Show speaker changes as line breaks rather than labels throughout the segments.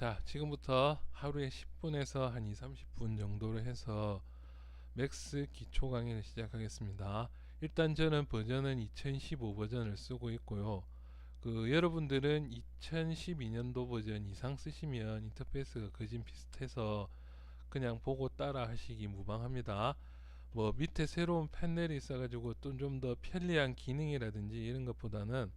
자, 지금부터 하루에 10분에서 한 2, 30분 정도로 해서 맥스 기초 강의를 시작하겠습니다. 일단 저는 버전은 2015 버전을 쓰고 있고요. 여러분들은 2012년도 버전 이상 쓰시면 인터페이스가 거진 비슷해서 그냥 보고 따라 하시기 무방합니다. 뭐 밑에 새로운 패널이 있어가지고 또 좀 더 편리한 기능이라든지 이런 것보다는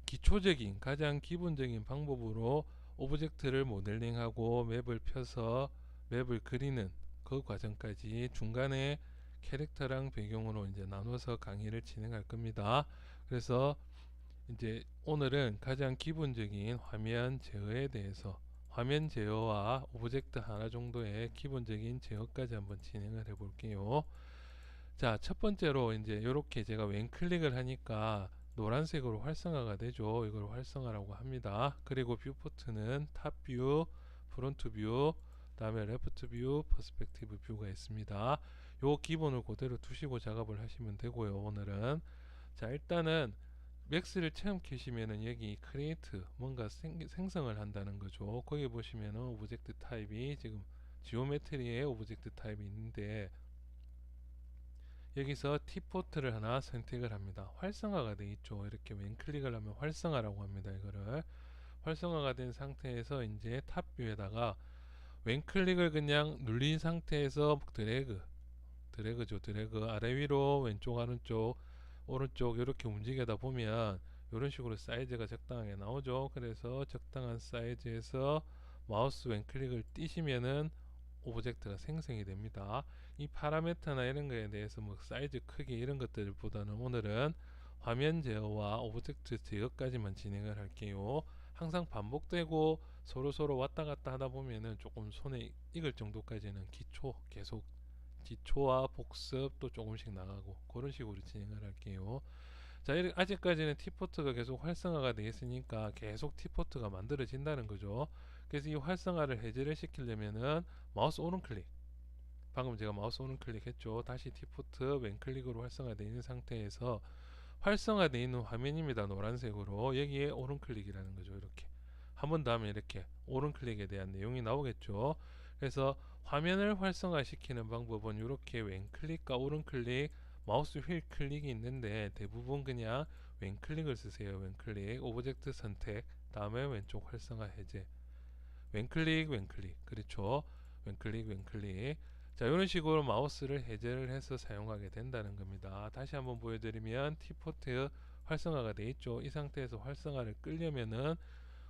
기초적인 가장 기본적인 방법으로 오브젝트를 모델링하고 맵을 펴서 맵을 그리는 그 과정까지 중간에 캐릭터랑 배경으로 이제 나눠서 강의를 진행할 겁니다. 그래서 이제 오늘은 가장 기본적인 화면 제어에 대해서 화면 제어와 오브젝트 하나 정도의 기본적인 제어까지 한번 진행을 해 볼게요. 자, 첫 번째로 이제 이렇게 제가 왼클릭을 하니까 노란색으로 활성화가 되죠. 이걸 활성화라고 합니다. 그리고 뷰포트는 탑 뷰, 프론트 뷰, 다음에 레프트 뷰, 퍼스펙티브 뷰가 있습니다. 요 기본을 그대로 두시고 작업을 하시면 되고요. 오늘은 자, 일단은 맥스를 처음 켜시면은 여기 크리에이트 뭔가 생성을 한다는 거죠. 거기 보시면은 오브젝트 타입이 지금 지오메트리의 오브젝트 타입이 있는데 여기서 티포트를 하나 선택을 합니다. 활성화가 되어 있죠. 이렇게 왼클릭을 하면 활성화라고 합니다. 이거를 활성화가 된 상태에서 이제 탑뷰에다가 왼클릭을 그냥 눌린 상태에서 드래그죠. 드래그 아래 위로 왼쪽 오른쪽 이렇게 움직이다 보면 이런 식으로 사이즈가 적당하게 나오죠. 그래서 적당한 사이즈에서 마우스 왼클릭을 띄시면은 오브젝트가 생성이 됩니다. 이 파라메터나 이런 거에 대해서 뭐 사이즈 크기 이런 것들보다는 오늘은 화면 제어와 오브젝트 제어까지만 진행을 할게요. 항상 반복되고 서로 왔다 갔다 하다 보면은 조금 손에 익을 정도까지는 계속 기초와 복습 또 조금씩 나가고 그런 식으로 진행을 할게요. 자, 아직까지는 티포트가 계속 활성화가 되어 있으니까 계속 티포트가 만들어진다는 거죠. 그래서 이 활성화를 해제를 시키려면은 마우스 오른클릭, 방금 제가 마우스 오른클릭 했죠. 다시 티포트 왼클릭으로 활성화되어 있는 상태에서 활성화되어 있는 화면입니다. 노란색으로 여기에 오른클릭이라는 거죠. 이렇게 한 번 더 하면 이렇게 오른클릭에 대한 내용이 나오겠죠. 그래서 화면을 활성화시키는 방법은 이렇게 왼클릭과 오른클릭 마우스 휠 클릭이 있는데 대부분 그냥 왼클릭을 쓰세요. 왼클릭 오브젝트 선택 다음에 왼쪽 활성화 해제 왼클릭 그렇죠. 왼클릭 자, 이런 식으로 마우스를 해제를 해서 사용하게 된다는 겁니다. 다시 한번 보여드리면 티포트 활성화가 되어 있죠. 이 상태에서 활성화를 끌려면은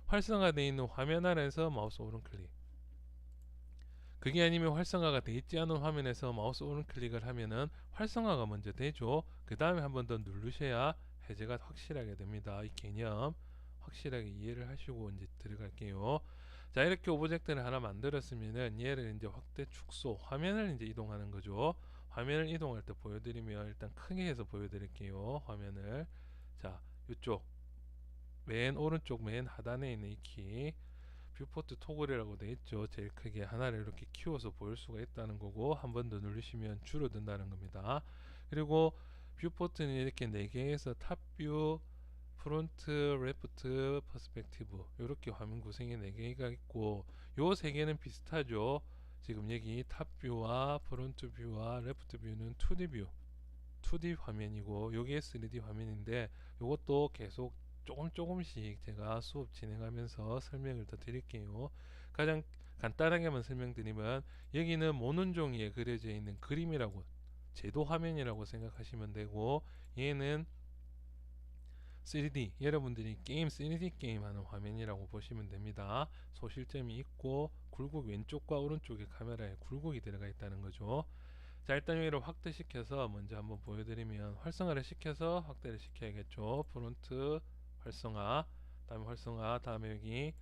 활성화되어 있는 화면 안에서 마우스 오른클릭, 그게 아니면 활성화가 되어 있지 않은 화면에서 마우스 오른클릭을 하면은 활성화가 먼저 되죠. 그 다음에 한번 더 누르셔야 해제가 확실하게 됩니다. 이 개념 확실하게 이해를 하시고 이제 들어갈게요. 자, 이렇게 오브젝트를 하나 만들었으면은 얘를 이제 확대 축소 화면을 이제 이동하는 거죠. 화면을 이동할 때 보여드리면 일단 크게 해서 보여드릴게요. 화면을 자, 이쪽 맨 오른쪽 맨 하단에 있는 이키 뷰포트 토글이라고 되어 있죠. 제일 크게 하나를 이렇게 키워서 보일 수가 있다는 거고 한 번 더 누르시면 줄어든다는 겁니다. 그리고 뷰포트는 이렇게 4개에서 탑뷰, 프론트, 레프트, 퍼스펙티브 이렇게 화면 구성이 4개가 있고 요 3개는 비슷하죠. 지금 여기 탑뷰와 프론트 뷰와 레프트 뷰는 2D 뷰 2D 화면이고 요게 3D 화면인데 요것도 계속 조금씩 제가 수업 진행하면서 설명을 더 드릴게요. 가장 간단하게만 설명드리면 여기는 모는 종이에 그려져 있는 그림이라고 제도 화면이라고 생각하시면 되고 얘는 3D 여러분들이 게임 3D 게임 하는 화면이라고 보시면 됩니다. 소실점이 있고 굴곡 왼쪽과 오른쪽에 카메라에 굴곡이 들어가 있다는 거죠. 자, 일단 여기를 확대시켜서 먼저 한번 보여드리면 활성화를 시켜서 확대를 시켜야겠죠. 프론트 활성화 다음에 여기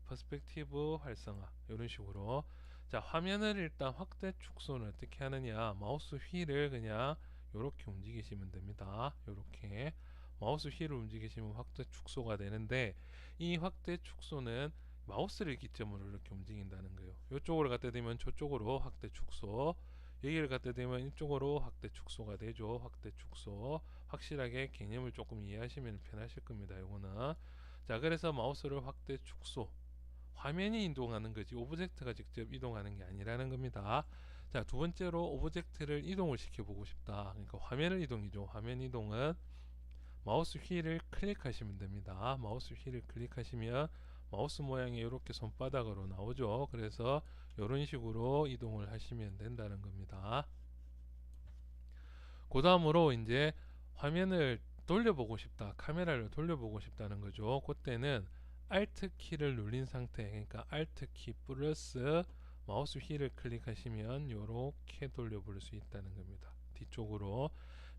퍼스펙티브 활성화 이런 식으로 자, 화면을 일단 확대 축소는 어떻게 하느냐 마우스 휠을 그냥 이렇게 움직이시면 됩니다. 이렇게 마우스 휠을 움직이시면 확대 축소가 되는데 이 확대 축소는 마우스를 기점으로 이렇게 움직인다는 거예요. 이쪽으로 갖다 대면 저쪽으로 확대 축소, 여기를 갖다 대면 이쪽으로 확대 축소가 되죠. 확대 축소 확실하게 개념을 조금 이해하시면 편하실 겁니다. 요거는 자, 그래서 마우스를 확대 축소 화면이 이동하는 거지 오브젝트가 직접 이동하는 게 아니라는 겁니다. 자, 두 번째로 오브젝트를 이동을 시켜보고 싶다. 그러니까 화면을 이동이죠. 화면 이동은 마우스 휠을 클릭하시면 됩니다. 마우스 휠을 클릭하시면 마우스 모양이 이렇게 손바닥으로 나오죠. 그래서 이런 식으로 이동을 하시면 된다는 겁니다. 그 다음으로 이제 화면을 돌려보고 싶다, 카메라를 돌려보고 싶다는 거죠. 그때는 Alt 키를 눌린 상태, 그러니까 Alt 키 플러스 마우스 휠을 클릭하시면 이렇게 돌려볼 수 있다는 겁니다. 뒤쪽으로.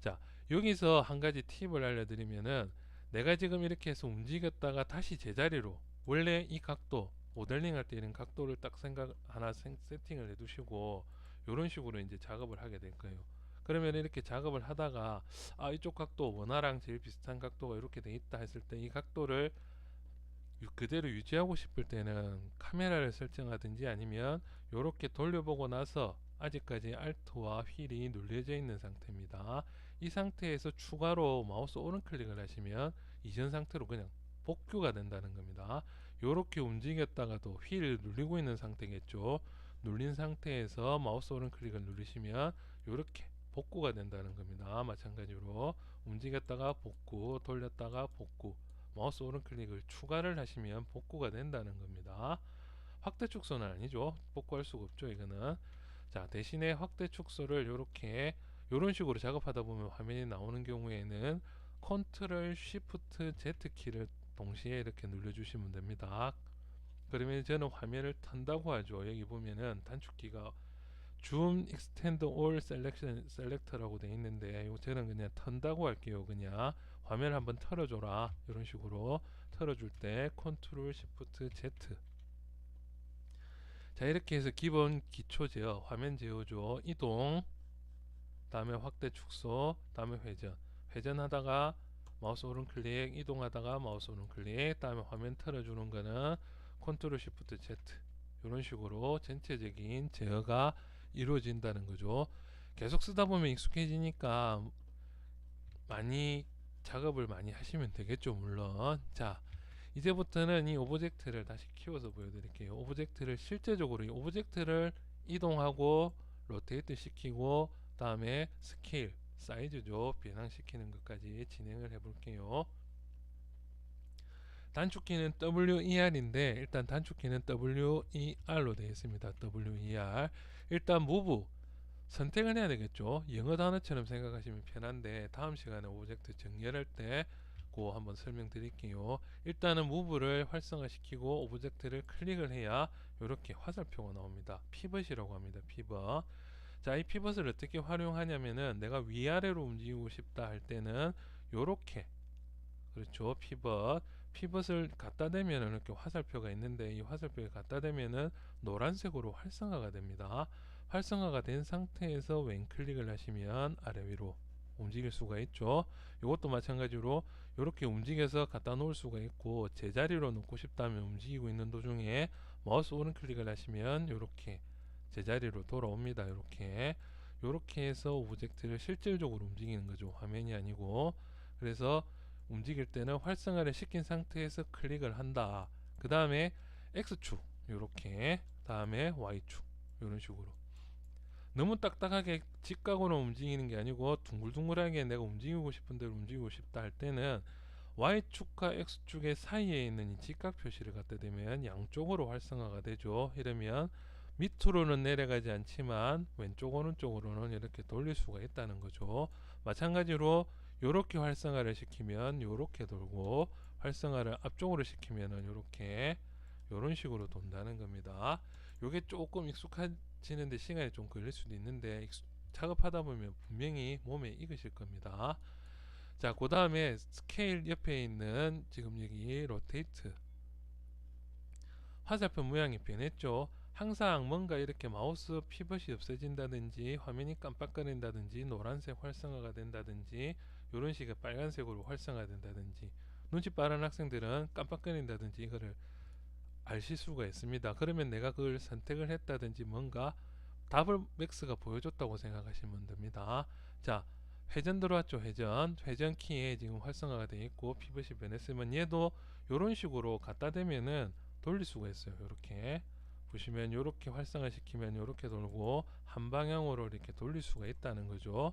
자, 여기서 한 가지 팁을 알려드리면은 내가 지금 이렇게 해서 움직였다가 다시 제자리로, 원래 이 각도 모델링 할 때 이런 각도를 딱 생각 하나 세팅을 해두시고 이런 식으로 이제 작업을 하게 될 거예요. 그러면 이렇게 작업을 하다가 이쪽 각도 원화랑 제일 비슷한 각도가 이렇게 돼 있다 했을 때 이 각도를 그대로 유지하고 싶을 때는 카메라를 설정하든지 아니면 이렇게 돌려보고 나서 아직까지 Alt와 휠이 눌려져 있는 상태입니다. 이 상태에서 추가로 마우스 오른클릭을 하시면 이전 상태로 그냥 복구가 된다는 겁니다. 이렇게 움직였다가도 휠을 누르고 있는 상태겠죠. 눌린 상태에서 마우스 오른클릭을 누르시면 이렇게 복구가 된다는 겁니다. 마찬가지로 움직였다가 복구, 돌렸다가 복구, 마우스 오른클릭을 추가를 하시면 복구가 된다는 겁니다. 확대 축소는 아니죠. 복구할 수가 없죠. 이거는. 자, 대신에 확대 축소를 이렇게 이런 식으로 작업하다 보면 화면이 나오는 경우에는 컨트롤 쉬프트 Z 키를 동시에 이렇게 눌러주시면 됩니다. 그러면 저는 화면을 턴다고 하죠. 여기 보면은 단축키가 줌 익스텐드 올 셀렉션 셀렉터라고 되어 있는데 저는 그냥 턴다고 할게요. 그냥 화면 한번 털어줘라 이런 식으로 털어줄 때 컨트롤 시프트 Z. 자, 이렇게 해서 기본 기초 제어, 화면 제어죠. 이동, 다음에 확대 축소, 다음에 회전, 회전하다가 마우스 오른클릭, 이동하다가 마우스 오른클릭, 다음에 화면 털어주는 거는 컨트롤 시프트 Z. 이런 식으로 전체적인 제어가 이루어진다는 거죠. 계속 쓰다 보면 익숙해지니까 많이 작업을 많이 하시면 되겠죠. 물론. 자, 이제부터는 이 오브젝트를 다시 키워서 보여드릴게요. 오브젝트를 실제적으로 이 오브젝트를 이동하고 로테이트 시키고 다음에 스케일 사이즈죠. 변환시키는 것까지 진행을 해볼게요. 단축키는 WER인데 일단 단축키는 WER로 되어 있습니다. WER. 일단 move 선택을 해야 되겠죠. 영어 단어처럼 생각하시면 편한데 다음 시간에 오브젝트 정렬할 때 그 한번 설명드릴게요. 일단은 무브를 활성화시키고 오브젝트를 클릭을 해야 이렇게 화살표가 나옵니다. 피벗이라고 합니다. 피벗. 자, 이 피벗을 어떻게 활용하냐면은 내가 위아래로 움직이고 싶다 할 때는 이렇게, 그렇죠. 피벗을 갖다 대면 이렇게 화살표가 있는데 이 화살표에 갖다 대면은 노란색으로 활성화가 됩니다. 활성화가 된 상태에서 왼클릭을 하시면 아래 위로 움직일 수가 있죠. 이것도 마찬가지로 이렇게 움직여서 갖다 놓을 수가 있고 제자리로 놓고 싶다면 움직이고 있는 도중에 마우스 오른클릭을 하시면 이렇게 제자리로 돌아옵니다. 이렇게 해서 오브젝트를 실질적으로 움직이는 거죠. 화면이 아니고. 그래서 움직일 때는 활성화를 시킨 상태에서 클릭을 한다. 그 다음에 X축 이렇게, 다음에 Y축 이런 식으로. 너무 딱딱하게 직각으로 움직이는 게 아니고 둥글둥글하게 내가 움직이고 싶은 대로 움직이고 싶다 할 때는 Y축과 X축의 사이에 있는 이 직각 표시를 갖다 대면 양쪽으로 활성화가 되죠. 이러면 밑으로는 내려가지 않지만 왼쪽 오른쪽으로는 이렇게 돌릴 수가 있다는 거죠. 마찬가지로 이렇게 활성화를 시키면 이렇게 돌고, 활성화를 앞쪽으로 시키면은 이렇게 이런 식으로 돈다는 겁니다. 요게 조금 익숙해지는데 시간이 좀 걸릴 수도 있는데 작업하다 보면 분명히 몸에 익으실 겁니다. 자, 그 다음에 스케일 옆에 있는 지금 여기 로테이트, 화살표 모양이 변했죠. 항상 뭔가 이렇게 마우스 피벗이 없어진다든지 화면이 깜빡거린다든지 노란색 활성화가 된다든지 이런 식의 빨간색으로 활성화된다든지 눈치 빠른 학생들은 깜빡거린다든지 이거를 아실 수가 있습니다. 그러면 내가 그걸 선택을 했다든지 뭔가 답을 맥스가 보여줬다고 생각하시면 됩니다. 자, 회전 들어왔죠. 회전 키에 지금 활성화가 되어 있고 피벗이 변했으면 얘도 이런 식으로 갖다 대면은 돌릴 수가 있어요. 이렇게 보시면 이렇게 활성화 시키면 이렇게 돌고 한 방향으로 이렇게 돌릴 수가 있다는 거죠.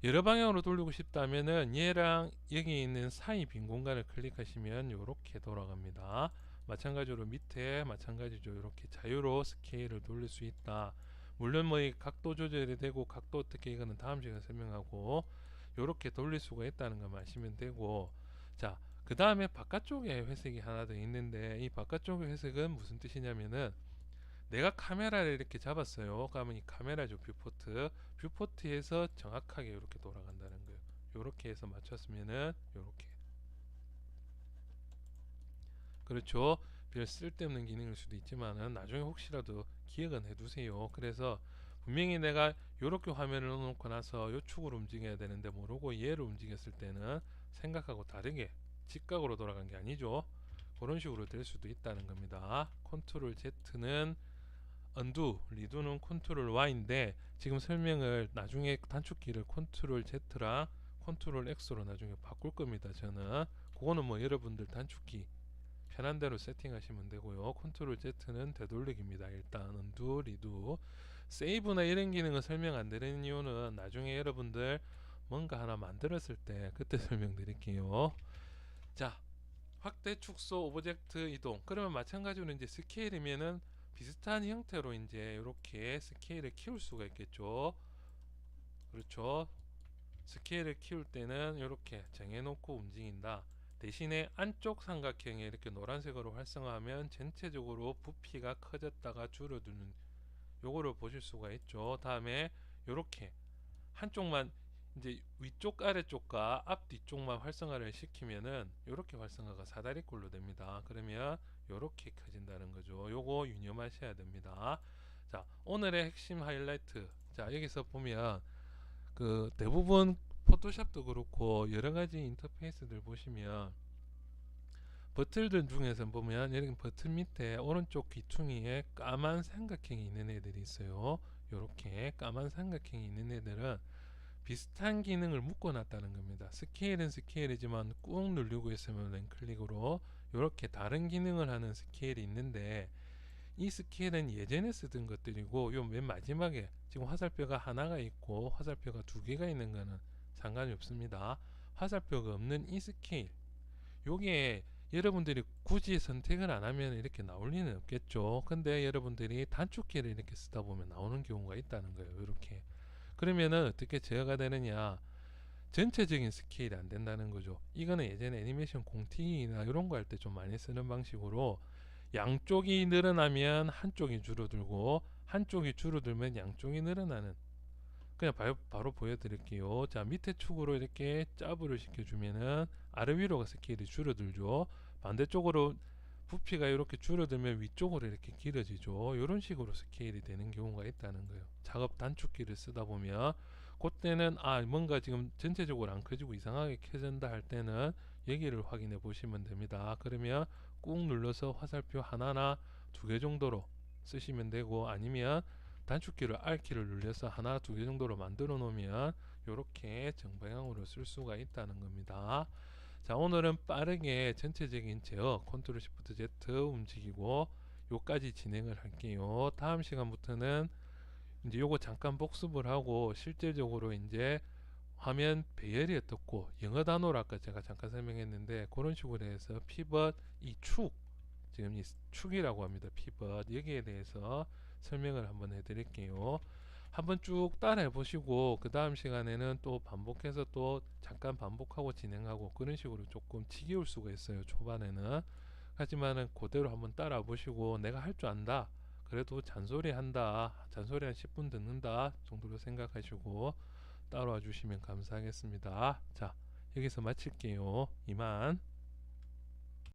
여러 방향으로 돌리고 싶다면은 얘랑 여기 있는 사이 빈 공간을 클릭하시면 이렇게 돌아갑니다. 마찬가지로 밑에 마찬가지죠. 이렇게 자유로 스케일을 돌릴 수 있다. 물론 뭐 이 각도 조절이 되고 각도 어떻게 이거는 다음 시간에 설명하고 이렇게 돌릴 수가 있다는 거 아시면 되고, 자, 그 다음에 바깥쪽에 회색이 하나 더 있는데 이 바깥쪽의 회색은 무슨 뜻이냐면은 내가 카메라를 이렇게 잡았어요. 그러면 이 카메라죠. 뷰포트. 뷰포트에서 정확하게 이렇게 돌아간다는 거예요. 이렇게 해서 맞췄으면은 이렇게. 그렇죠. 별 쓸데없는 기능일 수도 있지만은 나중에 혹시라도 기억은 해두세요. 그래서 분명히 내가 이렇게 화면을 넣어놓고 나서 이 축을 움직여야 되는데 모르고 얘를 움직였을 때는 생각하고 다르게 직각으로 돌아간 게 아니죠. 그런 식으로 될 수도 있다는 겁니다. 컨트롤 Z는 undo, redo는 컨트롤 Y인데 지금 설명을 나중에 단축키를 컨트롤 Z랑 컨트롤 X로 나중에 바꿀 겁니다. 저는 그거는 뭐 여러분들 단축키 편한 대로 세팅하시면 되고요. 컨트롤 Z는 되돌리기입니다. 일단 undo, redo, 세이브나 이런 기능은 설명 안 드리는 이유는 나중에 여러분들 뭔가 하나 만들었을 때 그때 설명드릴게요. 자, 확대, 축소, 오브젝트 이동. 그러면 마찬가지로 이제 스케일이면은 비슷한 형태로 이제 이렇게 스케일을 키울 수가 있겠죠. 그렇죠. 스케일을 키울 때는 이렇게 정해놓고 움직인다. 대신에 안쪽 삼각형에 이렇게 노란색으로 활성화하면 전체적으로 부피가 커졌다가 줄어드는 요거를 보실 수가 있죠. 다음에 이렇게 한쪽만 이제 위쪽 아래쪽과 앞 뒤쪽만 활성화를 시키면은 이렇게 활성화가 사다리꼴로 됩니다. 그러면 이렇게 커진다는 거죠. 요거 유념하셔야 됩니다. 자, 오늘의 핵심 하이라이트. 자, 여기서 보면 그 대부분 포토샵도 그렇고 여러 가지 인터페이스들 보시면 버튼들 중에서 보면 이렇게 버튼 밑에 오른쪽 귀퉁이에 까만 삼각형이 있는 애들이 있어요. 이렇게 까만 삼각형이 있는 애들은 비슷한 기능을 묶어놨다는 겁니다. 스케일은 스케일이지만 꾹 누르고 있으면 왼클릭으로 이렇게 다른 기능을 하는 스케일이 있는데 이 스케일은 예전에 쓰던 것들이고 요 맨 마지막에 지금 화살표가 하나가 있고 화살표가 두 개가 있는 거는 상관이 없습니다. 화살표가 없는 이 스케일 요게 여러분들이 굳이 선택을 안 하면 이렇게 나올 리는 없겠죠. 근데 여러분들이 단축키를 이렇게 쓰다 보면 나오는 경우가 있다는 거예요. 이렇게. 그러면은 어떻게 제어가 되느냐? 전체적인 스케일이 안 된다는 거죠. 이거는 예전에 애니메이션 공튀기나 이런 거 할 때 좀 많이 쓰는 방식으로 양쪽이 늘어나면 한쪽이 줄어들고 한쪽이 줄어들면 양쪽이 늘어나는, 그냥 바로 보여드릴게요. 자, 밑에 축으로 이렇게 짜부를 시켜주면은 아래 위로가 스케일이 줄어들죠. 반대쪽으로 부피가 이렇게 줄어들면 위쪽으로 이렇게 길어지죠. 이런 식으로 스케일이 되는 경우가 있다는 거예요. 작업 단축키를 쓰다 보면 그때는 뭔가 지금 전체적으로 안 커지고 이상하게 켜진다 할 때는 여기를 확인해 보시면 됩니다. 그러면 꾹 눌러서 화살표 하나나 두 개 정도로 쓰시면 되고, 아니면 단축키를 R키를 눌러서 하나 두 개 정도로 만들어 놓으면 이렇게 정방향으로 쓸 수가 있다는 겁니다. 자, 오늘은 빠르게 전체적인 제어 컨트롤 시프트 Z 움직이고 요까지 진행을 할게요. 다음 시간부터는 이제 요거 잠깐 복습을 하고 실질적으로 이제 화면 배열이 어떻고 영어 단어로 아까 제가 잠깐 설명했는데 그런 식으로 해서 피벗 이 축, 지금 이 축이라고 합니다. 피벗 여기에 대해서 설명을 한번 해드릴게요. 한번 쭉 따라해 보시고 그 다음 시간에는 또 반복해서 또 잠깐 반복하고 진행하고 그런 식으로 조금 지겨울 수가 있어요, 초반에는. 하지만은 그대로 한번 따라 보시고 내가 할 줄 안다, 그래도 잔소리 한다, 잔소리 한 10분 듣는다 정도로 생각하시고 따라와 주시면 감사하겠습니다. 자, 여기서 마칠게요. 이만.